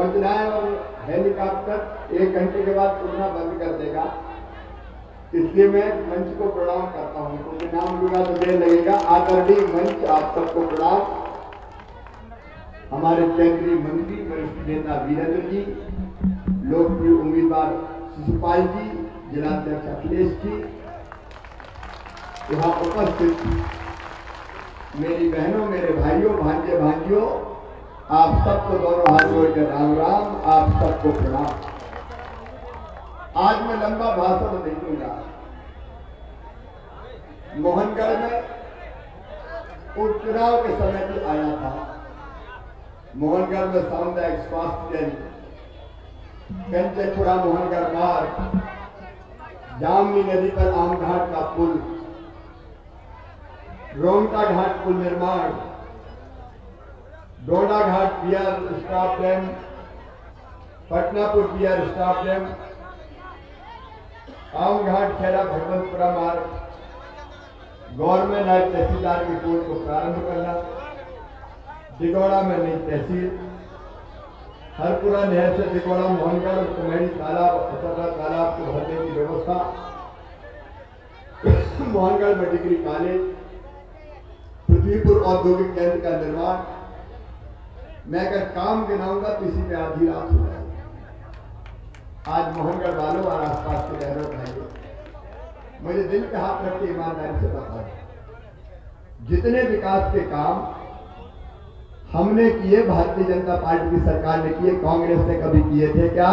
पहुंचना है और हेलीकॉप्टर 1 घंटे के बाद उड़ना बंद कर देगा, इसलिए मैं मंच को प्रणाम करता हूं, क्योंकि नाम लूंगा तो देर लगेगा। आदरणीय मंच, आप सबको प्रणाम। हमारे केंद्रीय मंत्री वरिष्ठ नेता वीरेंद्र जी, लोकप्रिय उम्मीदवार शिशुपाल जी, जिलाध्यक्ष अखिलेश जी, यहाँ उपस्थित मेरी बहनों, मेरे भाइयों, भांजे भांजियों, आप सबको दोनों हाथ जोड़कर राम राम, आप सबको प्रणाम। आज मैं लंबा भाषण नहीं दूंगा। मोहनगढ़ में उपचुनाव के समय भी आया था। मोहनगढ़ में सामुदायिक स्वास्थ्य केंद्र, कंचनपुरा मोहनगढ़ मार्ग, जामनी नदी पर आमघाट का पुल, रोंगटा घाट पुल निर्माण, Doda Ghat weir stop dam, Patnapur weir stop dam, Amghat Kheda Bhagwantpura मार्ग, गवर्नमेंट नायब तहसीलदार की कोर्ट को प्रारंभ करना, दिगोड़ा में नई तहसील, हरपुरा नहर से दिगोड़ा मोहनगढ़ और कुमेड़ी तालाब तालाब को भरने की व्यवस्था, मोहनगढ़ में डिग्री कॉलेज, पृथ्वीपुर औद्योगिक केंद्र का निर्माण। मैं अगर काम गिनाऊंगा तो इसी में आधी रात हो जाएगी। आज मोहनगढ़ वालों और आसपास के शहरों भाइयों, मुझे दिल पे हाथ रख के ईमानदारी से बताओ, जितने विकास के काम हमने किए, भारतीय जनता पार्टी की सरकार ने किए, कांग्रेस ने कभी किए थे क्या?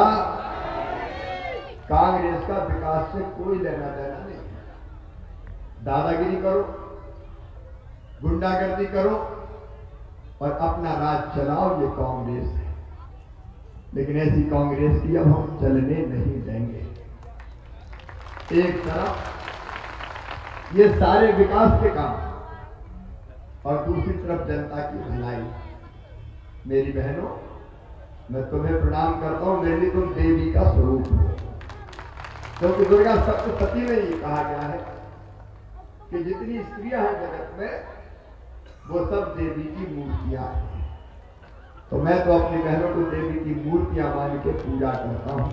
कांग्रेस का विकास से कोई लेना देना नहीं। दादागिरी करो, गुंडागर्दी करो और अपना राज चलाओ, ये कांग्रेस है। लेकिन ऐसी कांग्रेस की अब हम चलने नहीं देंगे। एक तरफ ये सारे विकास के काम और दूसरी तरफ जनता की भलाई। मेरी बहनों, मैं तुम्हें प्रणाम करता हूं, मेरे लिए तुम देवी का स्वरूप हो, क्योंकि दुर्गा सप्तशती में ये कहा गया है कि जितनी स्त्रियां हैं जगत में, वो सब देवी की मूर्तियां हैं। तो मैं तो अपनी बहनों को देवी की मूर्तियां मान के पूजा करता हूं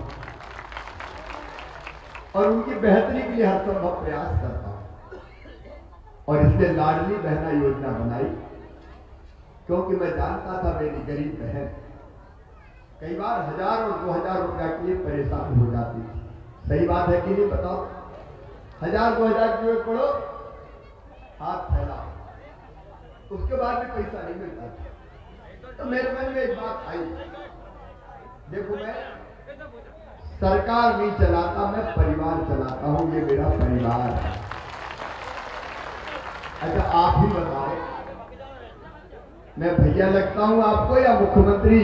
और उनकी बेहतरी के लिए हर संभव प्रयास करता हूं। और इसलिए लाडली बहना योजना बनाई, क्योंकि मैं जानता था मेरी गरीब बहन कई बार 1000 और 2000 रुपया के लिए परेशान हो जाती थी। सही बात है कि नहीं, बताओ? 1000-2000 के लिए पढ़ो, हाथ फैलाओ, उसके बाद भी पैसा नहीं मिलता था। तो मेरे मन में एक बात आई, देखो मैं सरकार नहीं चलाता, मैं परिवार चलाता हूं, ये मेरा परिवार है। अच्छा, आप ही बताओ, मैं भैया लगता हूं आपको या मुख्यमंत्री?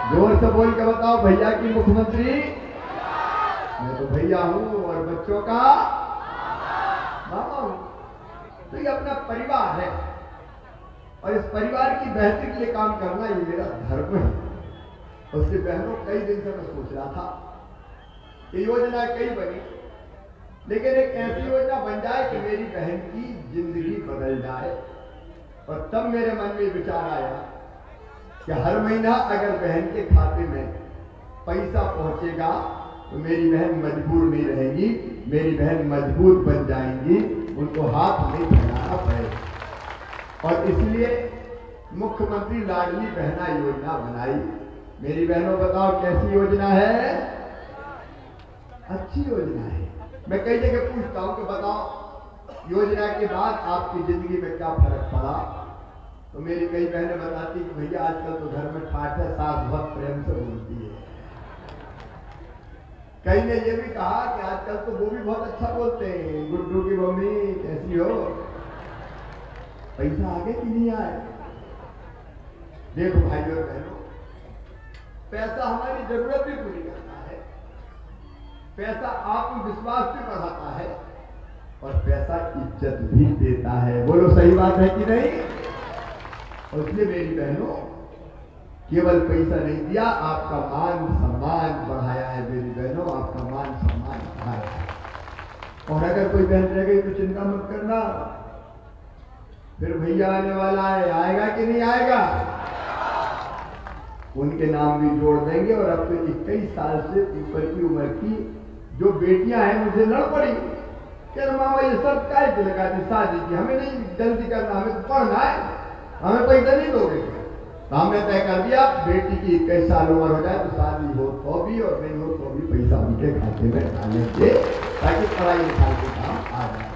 जोर से बोल के बताओ, भैया की मुख्यमंत्री? मैं तो भैया हूं और बच्चों का मामा हूं। तो ये अपना परिवार है और इस परिवार की बेहतरी के लिए काम करना ये मेरा धर्म है। उसके बहनों, कई दिन से मैं सोच रहा था कि योजना कई बनी, लेकिन एक ऐसी योजना बन जाए कि मेरी बहन की जिंदगी बदल जाए। और तब मेरे मन में विचार आया कि हर महीना अगर बहन के खाते में पैसा पहुंचेगा तो मेरी बहन मजबूर नहीं रहेगी, मेरी बहन मजबूत बन जाएंगी, उनको हाथ नहीं फैलाना पड़ेगा। और इसलिए मुख्यमंत्री लाडली बहना योजना बनाई। मेरी बहनों, बताओ कैसी योजना है? अच्छी योजना है। मैं कई जगह पूछता हूं कि बताओ योजना के बाद आपकी जिंदगी में क्या फर्क पड़ा? तो मेरी कई बहनें बताती कि भैया आजकल तो घर में ठाठ है, सास बहुत प्रेम से बोलती है। कई ने ये भी कहा कि आजकल तो वो भी बहुत अच्छा बोलते हैं, गुड्डू की मम्मी कैसी हो? पैसा आगे कि नहीं आए? देखो भाइयों और बहनों, पैसा हमारी जरूरत भी पूरी करता है, पैसा आत्मविश्वास भी बढ़ाता है और पैसा इज्जत भी देता है। बोलो सही बात है कि नहीं? और इसलिए मेरी बहनों, केवल पैसा नहीं दिया, आपका मान सम्मान बढ़ाया है। मेरी बहनों, आपका मान सम्मान बढ़ाया है। और अगर कोई बहन रह गई तो चिंता मत करना, फिर भैया आने वाला है, आएगा कि नहीं आएगा? उनके नाम भी जोड़ देंगे। और अब तो 21 साल से ऊपर की उम्र की जो बेटियां हैं मुझे लड़ पड़ी, क्या मामा ये सब काय की लगा दी शादी की, हमें नहीं जल्दी करना, हमें तो पढ़ना है, हमें पैसा नहीं दोगे। तो हमने तय कर दिया बेटी की 21 साल उम्र हो जाए तो शादी हो तो भी और नहीं हो तो भी पैसा उनके खाते में डालेंगे ताकि पढ़ाई लिखाई के काम आ जाए।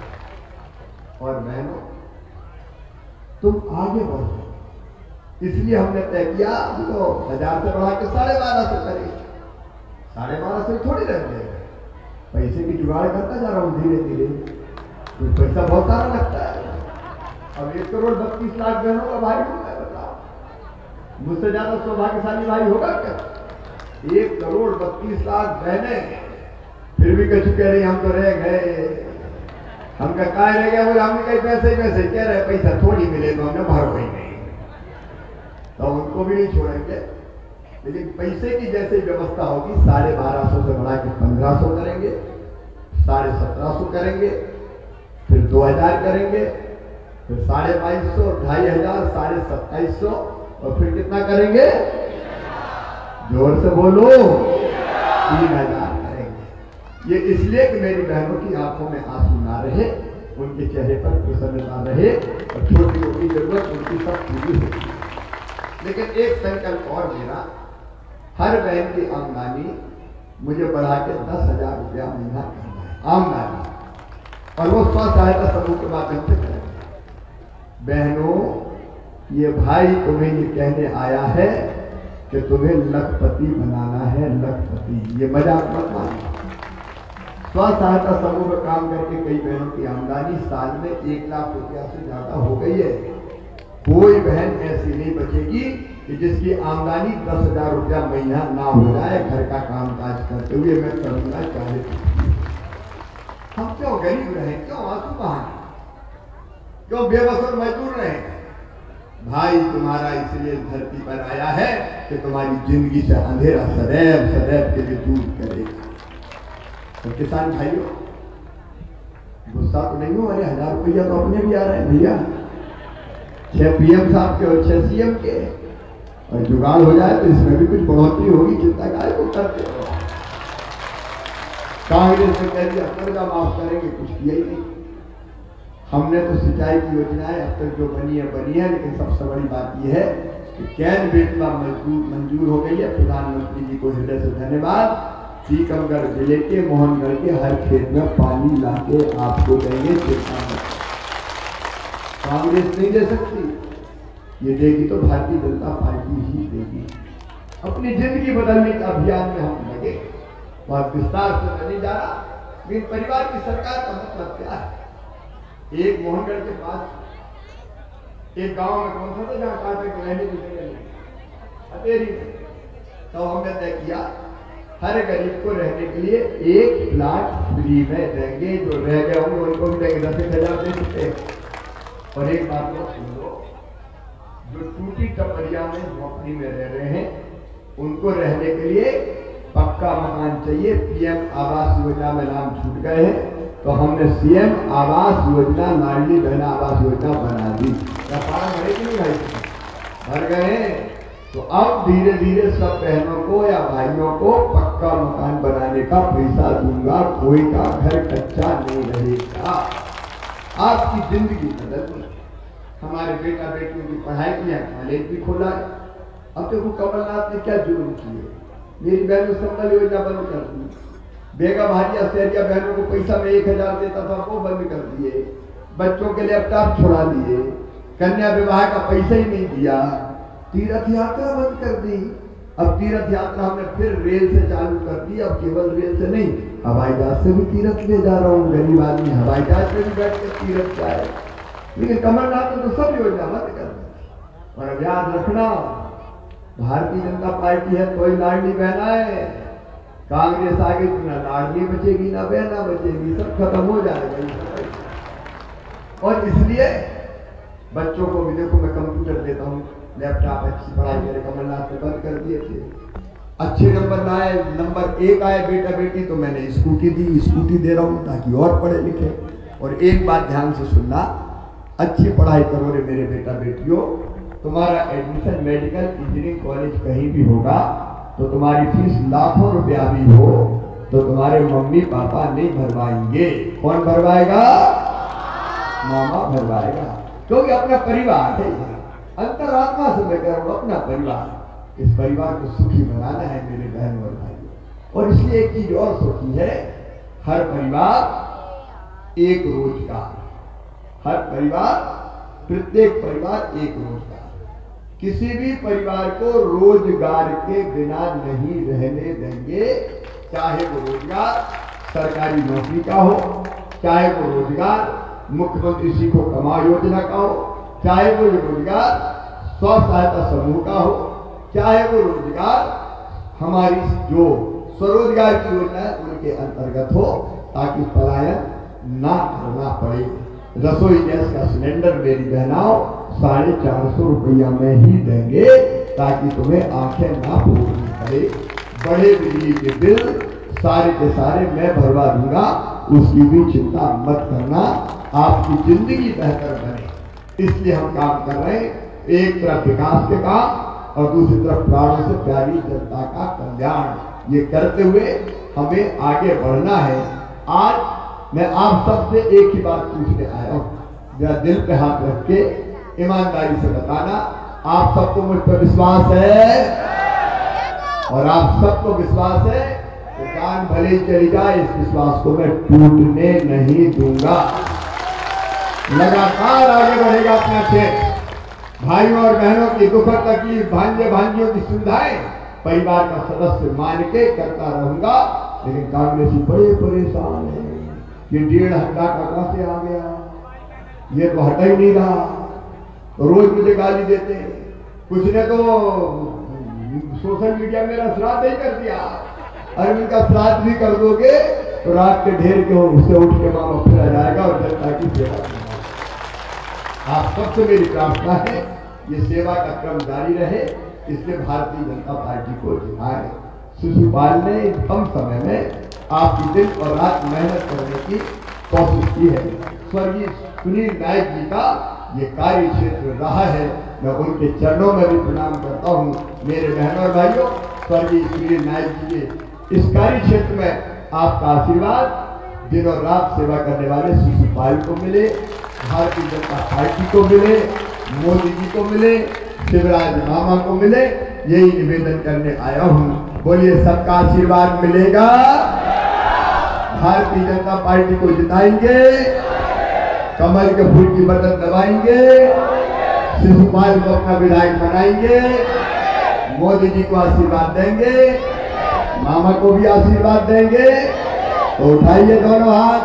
और बहनों तुम आगे बढ़ो, इसलिए हमने तय किया तो 1000 से बढ़ा के 1250 करेंगे। 1250 थोड़ी रह जाएगा, पैसे की जुगाड़ करता जा रहा हूँ धीरे धीरे, कुछ पैसा बहुत सारा लगता है। अब 1 करोड़ 32 लाख बहनों का भाई होगा, बताओ मुझसे ज्यादा सौभाग्यशाली भाई होगा क्या? 1 करोड़ 32 लाख बहने, फिर भी कछु कह रही हम तो रह गए, हम क्या रह गया, बोले हमने कहीं पैसे पैसे कह रहे पैसा थोड़ी मिले तो हमने भरो ही नहीं, तो उनको भी नहीं छोड़ेंगे। लेकिन पैसे की जैसे व्यवस्था होगी 1250 से बढ़ा के 1500 करेंगे, 1750 करेंगे, फिर 2000 करेंगे, फिर 2250, 2500, 2750 और फिर कितना करेंगे? जोर से बोलो, 3000 करेंगे। ये इसलिए कि मेरी बहनों की आंखों में आंसू ना रहे, उनके चेहरे पर प्रसन्नता रहे और छोटी छोटी जरूरत उनकी सब पूरी होगी। लेकिन एक संकल्प और मेरा, हर बहन की आमदनी मुझे बढ़ा के 10,000 रुपया महीना करना है आमदनी, और वो स्व सहायता समूह के माध्यम से करेंगे। बहनों ये भाई तुम्हें ये कहने आया है कि तुम्हें लखपति बनाना है, लखपति, ये मजाक मत मानो। स्व सहायता समूह में काम करके कई बहनों की आमदनी साल में 1 लाख रुपया से ज्यादा हो गई है। कोई बहन ऐसी नहीं बचेगी कि जिसकी आमदनी 10,000 रुपया महीना ना हो जाए घर का काम काज करते हुए। मैं करूंगा चाहे हम क्यों गरीब रहे, क्यों आंसू बहाने, क्यों बेबस और मजदूर रहे? भाई तुम्हारा इसलिए धरती पर आया है कि तुम्हारी जिंदगी से अंधेरा सदैव सदैव के लिए दूर करेगा। तो किसान भाइयों गुस्सा तो नहीं हो, अरे 1000 रुपया तो अपने भी आ रहे हैं भैया, 6 PM साहब के और 6 CM के, और जुगाड़ हो जाए तो इसमें भी कुछ बढ़ोतरी होगी, चिंता काहे को करते हो? कांग्रेस ने कह दिया कर्जा माफ करेंगे, कुछ किया ही नहीं। हमने तो सिंचाई की योजनाएं अब तक जो बनी है, लेकिन सबसे बड़ी बात यह है कि कैन बेटवा मंजूर हो गई है। प्रधानमंत्री जी को हृदय से धन्यवाद। टीकमगढ़ जिले के मोहनगढ़ के हर खेत में पानी लाके आपको देंगे। कांग्रेस नहीं दे सकती, ये देगी तो भारतीय जनता पार्टी ही देगी। अपनी जिंदगी बदलने के अभियान में हम लगे, बहुत विस्तार से नहीं जा रहा, लेकिन परिवार की सरकार का मतलब क्या है? एक मोहनगढ़ के पास एक गांव में कौन सा था जहां कांटे के रहने की जगह नहीं, अतेरी में। तो हमने तय किया हर गरीब को रहने के लिए 1 प्लाट फ्री में देंगे, जो रह गए होंगे उनको भी देंगे, 10,000 दे सकते हैं। और एक बात और सुन लो, जो टूटी टपरिया में झोपड़ी में रह रहे हैं उनको रहने के लिए पक्का मकान चाहिए। PM आवास योजना में नाम छूट गए हैं, तो हमने CM आवास योजना, लाडली बहन आवास योजना बना दी। क्या फार्म भरे कि नहीं भाई? भर गए। तो अब धीरे धीरे सब बहनों को या भाइयों को पक्का मकान बनाने का पैसा दूंगा, कोई का घर कच्चा नहीं रहेगा। आपकी जिंदगी बदलनी। हमारे बेटा बेटियों की पढ़ाई किया, कॉलेज भी खोला है। अब देखो कमलनाथ ने क्या जुर्म किए, मेरी बहनों संबल योजना बंद कर दी। बेगा भारिया शहरिया बहनों को पैसा में 1000 देता था, वो बंद कर दिए। बच्चों के लैपटॉप छुड़ा दिए, कन्या विवाह का पैसा ही नहीं दिया। तीर्थ यात्रा बंद कर दी। अब तीर्थ यात्रा हमने फिर रेल से चालू कर दी। अब केवल रेल से नहीं, हवाई जहाज से भी तीर्थ ले जा रहा हूँ। गरीब आदमी हवाई जहाज से भी बैठ कर तीर्थ जाए। लेकिन कमलनाथ ने तो सब योजना बंद कर दी। और अब याद रखना, भारतीय जनता पार्टी है तो ही लाडली बहना है। कांग्रेस आगे तो ना लाडली बचेगी ना बहना बचेगी, सब खत्म हो जाएगा। और इसलिए बच्चों को भी देखो, मैं कंप्यूटर देता हूँ, लैपटॉप, अच्छी पढ़ाई मेरे कमलनाथ ने बंद कर दिए थे। अच्छे नंबर लाए, नंबर 1 आए बेटा बेटी, तो मैंने स्कूटी दी, स्कूटी दे रहा हूँ ताकि और पढ़े लिखे। और एक बात ध्यान से सुनना, अच्छी पढ़ाई करो रे मेरे बेटा बेटियों, तुम्हारा एडमिशन मेडिकल इंजीनियरिंग कॉलेज कहीं भी होगा तो तुम्हारी फीस लाखों रुपया भी हो तो तुम्हारे मम्मी पापा नहीं भरवाएंगे। कौन भरवाएगा? मामा भरवाएगा, क्योंकि अपना परिवार है। अंतरात्मा से मैं कह रहा हूं, अपना परिवार। इस परिवार को सुखी बनाना है मेरे बहन और भाई। और इसलिए एक चीज और सोची है, हर परिवार एक रोजगार, हर परिवार, प्रत्येक परिवार एक रोजगार। किसी भी परिवार को रोजगार के बिना नहीं रहने देंगे, चाहे वो रोजगार सरकारी नौकरी का हो, चाहे वो रोजगार मुख्यमंत्री सीखो कमाओ योजना का हो, चाहे वो रोजगार स्व सहायता समूह का हो, चाहे वो रोजगार हमारी जो स्वरोजगार की योजना है उनके अंतर्गत हो, ताकि पलायन ना करना पड़े। रसोई गैस का सिलेंडर मेरी बहनाओं 450 रुपया में ही देंगे, ताकि तुम्हें आंखें ना फूटनी पड़े। बड़े बिजली के बिल सारे के सारे मैं भरवा दूंगा, उसकी भी चिंता मत करना। आपकी जिंदगी बेहतर बने, इसलिए हम काम कर रहे हैं। एक तरफ विकास के काम और दूसरी तरफ प्राणों से प्यारी जनता का कल्याण। ये करते हुए हमें आगे बढ़ना है। आज मैं आप सबसे एक ही बात पूछने आया हूं, जरा दिल पे हाथ रख के ईमानदारी से बताना, आप सबको मुझ पर विश्वास है? और आप सबको विश्वास है तो जान भले ही चली जाए, इस विश्वास को मैं टूटने नहीं दूंगा। लगातार आगे बढ़ेगा अपना क्षेत्र। भाइयों और बहनों की दुख तकलीफ, भांजे भांजियों की सुविधाएं परिवार का सदस्य मान के करता रहूंगा। लेकिन कांग्रेसी बड़े परेशान है, ये 1.5 घंटा कहाँ से आ गया, ये तो हटा ही नहीं रहा, रोज मुझे गाली देते। कुछ ने तो सोशल मीडिया मेरा श्राद्ध ही कर दिया। अरे उनका श्राद्ध भी कर दोगे तो रात के ढेर के उससे उठ के मामा फिरा जाएगा और जनता की सेवा करेगा। आप सबसे मेरी प्रार्थना है ये सेवा का क्रम जारी रहे, इसलिए भारतीय जनता पार्टी को जिताए। शिशुपाल ने इस कम समय में आपकी दिन और रात मेहनत करने की कोशिश की है। स्वर्गीय सुनील नायक जी का ये कार्य क्षेत्र रहा है, मैं उनके चरणों में भी प्रणाम करता हूँ। मेरे बहनों और भाइयों, स्वर्गीय सुनील नायक जी के इस कार्य क्षेत्र में आपका आशीर्वाद दिन और रात सेवा करने वाले शिशुपाल को मिले, भारतीय जनता पार्टी को मिले, मोदी जी को मिले, शिवराज मामा को मिले, यही निवेदन करने आया हूँ। बोलिए सबका आशीर्वाद मिलेगा, भारतीय जनता पार्टी को जिताएंगे, कमल के फूल की बटन दबाएंगे, शिशुपाल को अपना विधायक बनाएंगे, मोदी जी को आशीर्वाद देंगे, मामा को भी आशीर्वाद देंगे। तो उठाइए दोनों हाथ,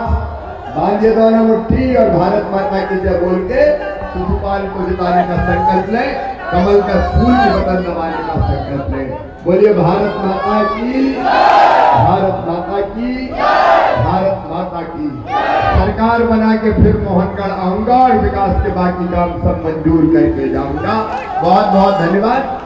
बांधिए दोनों मुट्ठी और भारत माता की जय बोल के शिशुपाल को जिताने का संकल्प लें, कमल का फूल की बटन दबाने का संकल्प लें। बोलिए भारत माता की, भारत माता की, भारत माता की। सरकार बना के फिर मोहनगढ़ आऊंगा और विकास के बाकी काम सब मंजूर करके जाऊंगा। बहुत बहुत धन्यवाद।